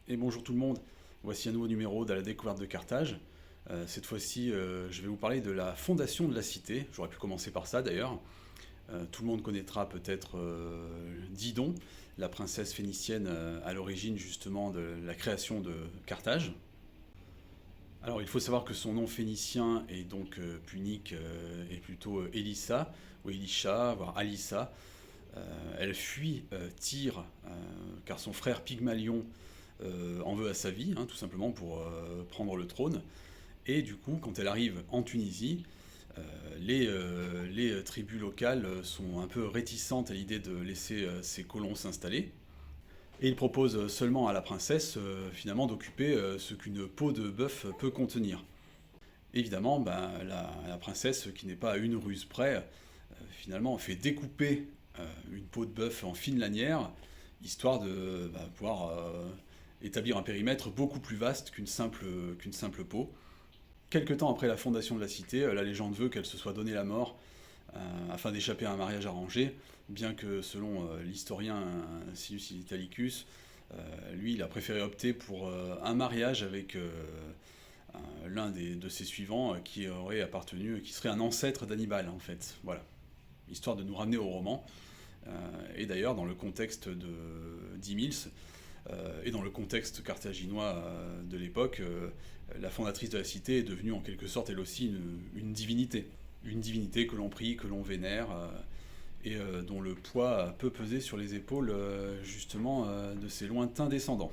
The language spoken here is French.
Et bonjour tout le monde, voici un nouveau numéro de la découverte de Carthage. Cette fois-ci, je vais vous parler de la fondation de la cité. J'aurais pu commencer par ça d'ailleurs. Tout le monde connaîtra peut-être Didon, la princesse phénicienne à l'origine justement de la création de Carthage. Alors il faut savoir que son nom phénicien est donc punique et plutôt Elissa, ou Elisha, voire Alissa. Elle fuit Tyr car son frère Pygmalion en veut à sa vie, hein, tout simplement pour prendre le trône. Et du coup, quand elle arrive en Tunisie, les tribus locales sont un peu réticentes à l'idée de laisser ses colons s'installer. Et il propose seulement à la princesse, finalement, d'occuper ce qu'une peau de bœuf peut contenir. Évidemment, ben, la princesse, qui n'est pas à une ruse près, finalement fait découper une peau de bœuf en fines lanières, histoire de pouvoir établir un périmètre beaucoup plus vaste qu'une simple peau. Quelque temps après la fondation de la cité, la légende veut qu'elle se soit donné la mort afin d'échapper à un mariage arrangé, bien que selon l'historien Silius Italicus, lui il a préféré opter pour un mariage avec de ses suivants qui aurait appartenu, qui serait un ancêtre d'Hannibal en fait. Voilà, histoire de nous ramener au roman. Et d'ailleurs, dans le contexte d'Emils, et dans le contexte carthaginois de l'époque, la fondatrice de la cité est devenue en quelque sorte elle aussi une divinité. Une divinité que l'on prie, que l'on vénère, et dont le poids peut peser sur les épaules justement de ses lointains descendants.